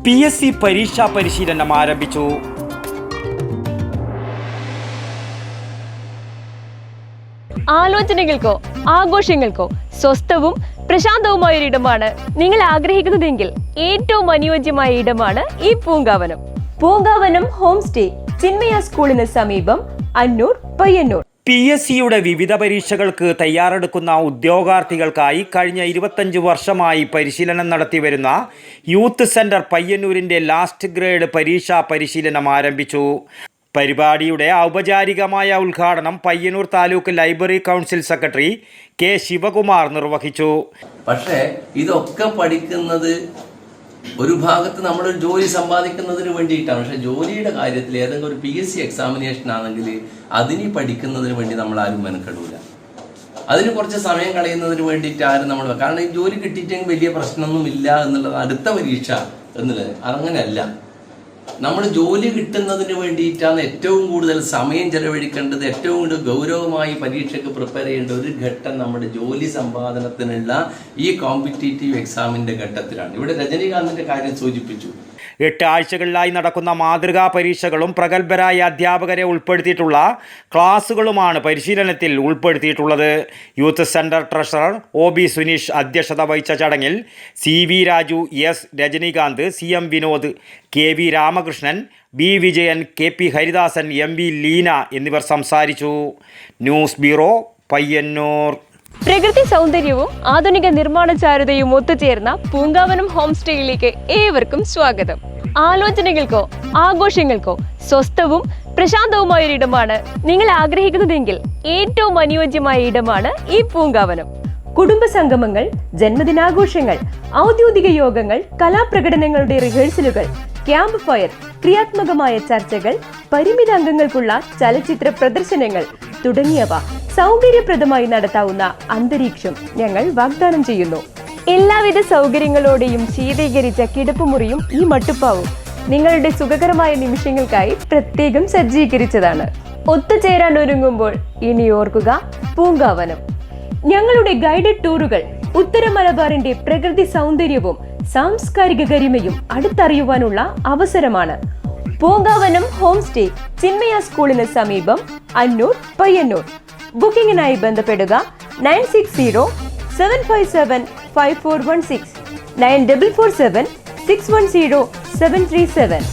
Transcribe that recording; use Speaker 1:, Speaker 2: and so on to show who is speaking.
Speaker 1: PSC പരീക്ഷാ പരിശീലനം ആരംഭിച്ചു.
Speaker 2: ആലോചനകൾക്കോ ആഘോഷങ്ങൾക്കോ സ്വസ്ഥവും പ്രശാന്തവുമായ ഒരിടമാണ് നിങ്ങൾ ആഗ്രഹിക്കുന്നതെങ്കിൽ ഏറ്റവും അനുയോജ്യമായ ഇടമാണ് ഈ പൂങ്കാവനം. പൂങ്കാവനം ഹോം സ്റ്റേ ചിന്മയ സ്കൂളിന് സമീപം, അന്നൂർ, പയ്യന്നൂർ.
Speaker 1: PSCയുടെ വിവിധ പരീക്ഷകൾക്ക് തയ്യാറെടുക്കുന്ന ഉദ്യോഗാർത്ഥികൾക്കായി കഴിഞ്ഞ 25 വർഷമായി പരിശീലനം നടത്തിവരുന്ന യൂത്ത് സെന്റർ പയ്യന്നൂരിൻ്റെ ലാസ്റ്റ് ഗ്രേഡ് പരീക്ഷാ പരിശീലനം ആരംഭിച്ചു. പരിപാടിയുടെ ഔപചാരികമായ ഉദ്ഘാടനം Payyanur taluk library council secretary K. Sivakumar നിർവഹിച്ചു.
Speaker 3: പക്ഷേ ഇതൊക്കെ പഠിക്കുന്നത് ഒരു ഭാഗത്ത് നമ്മളൊരു ജോലി സമ്പാദിക്കുന്നതിന് വേണ്ടിയിട്ടാണ്. പക്ഷെ ജോലിയുടെ കാര്യത്തിൽ ഏതെങ്കിലും ഒരു PSC എക്സാമിനേഷൻ ആണെങ്കിൽ അതിന് പഠിക്കുന്നതിന് വേണ്ടി നമ്മൾ ആരും മെനക്കെടൂല. അതിന് കുറച്ച് സമയം കളയുന്നതിന് വേണ്ടിയിട്ട് ആരും നമ്മൾ, കാരണം ഈ ജോലി കിട്ടിയിട്ടെങ്കിൽ വലിയ പ്രശ്നമൊന്നുമില്ല എന്നുള്ളത് അടുത്ത പരീക്ഷ എന്നുള്ളത് അങ്ങനെയല്ല. നമ്മൾ ജോലി കിട്ടുന്നതിന് വേണ്ടിയിട്ടാണ് ഏറ്റവും കൂടുതൽ സമയം ചെലവഴിക്കേണ്ടത്. ഏറ്റവും കൂടുതൽ ഗൗരവമായി പരീക്ഷയ്ക്ക് പ്രിപ്പയർ ചെയ്യേണ്ട ഒരു ഘട്ടം നമ്മുടെ ജോലി സമ്പാദനത്തിനുള്ള ഈ കോമ്പറ്റീറ്റീവ് എക്സാമിൻ്റെ ഘട്ടത്തിലാണ്. ഇവിടെ രജനീകാന്തിൻ്റെ കാര്യം സൂചിപ്പിച്ചു.
Speaker 1: 8 ആഴ്ചകളിലായി നടക്കുന്ന മാതൃകാ പരീക്ഷകളും പ്രഗത്ഭരായ അധ്യാപകരെ ഉൾപ്പെടുത്തിയിട്ടുള്ള ക്ലാസുകളുമാണ് പരിശീലനത്തിൽ ഉൾപ്പെടുത്തിയിട്ടുള്ളത്. Youth centre treasurer OB Suneesh അധ്യക്ഷത വഹിച്ച ചടങ്ങിൽ CV Raju, S Rajinikanth, CM Vinod, KV Ramakrishnan, B Vijayan, KP Haridasan, MV Leena എന്നിവർ സംസാരിച്ചു. News bureau, Payyanur.
Speaker 2: പ്രകൃതി സൗന്ദര്യവും ആധുനിക നിർമ്മാണ ചാരുതയും ഒത്തുചേർന്ന പൂങ്കാവനം ഹോം സ്റ്റേയിലേക്ക് ഏവർക്കും സ്വാഗതം. ആലോചനകൾക്കോ ആഘോഷങ്ങൾക്കോ സ്വസ്ഥവും പ്രശാന്തവുമായ ഒരിടമാണ് നിങ്ങൾ ആഗ്രഹിക്കുന്നതെങ്കിൽ ഏറ്റവും അനുയോജ്യമായ ഇടമാണ് ഈ പൂങ്കാവനം. കുടുംബ സംഗമങ്ങൾ, ജന്മദിനാഘോഷങ്ങൾ, ഔദ്യോഗിക യോഗങ്ങൾ, കലാപ്രകടനങ്ങളുടെ റിഹേഴ്സലുകൾ, ക്യാമ്പ് ഫയർ, ക്രിയാത്മകമായ ചർച്ചകൾ, പരിമിത അംഗങ്ങൾക്കുള്ള ചലച്ചിത്ര പ്രദർശനങ്ങൾ തുടങ്ങിയവ സൗകര്യപ്രദമായി നടത്താവുന്ന അന്തരീക്ഷം ഞങ്ങൾ വാഗ്ദാനം ചെയ്യുന്നു. എല്ലാവിധ സൗകര്യങ്ങളോടെയും ശീതീകരിച്ച കിടപ്പുമുറിയും ഈ മട്ടുപ്പാവും നിങ്ങളുടെ സുഖകരമായ നിമിഷങ്ങൾക്കായി പ്രത്യേകം സജ്ജീകരിച്ചതാണ്. ഒത്തുചേരാൻ ഒരുങ്ങുമ്പോൾ ഇനി ഓർക്കുക പൂങ്കാവനം. ഞങ്ങളുടെ ഗൈഡഡ് ടൂറുകൾ ഉത്തര മലബാറിന്റെ പ്രകൃതി സൗന്ദര്യവും സാംസ്കാരിക ഗരിമയും അടുത്തറിയുവാനുള്ള അവസരമാണ്. പൂങ്കാവനം ഹോം സ്റ്റേ ചിന്മയ സ്കൂളിന് സമീപം, അന്നൂർ, പയ്യന്നൂർ. ബുക്കിംഗിനായി ബന്ധപ്പെടുക 9607575416 9447610737.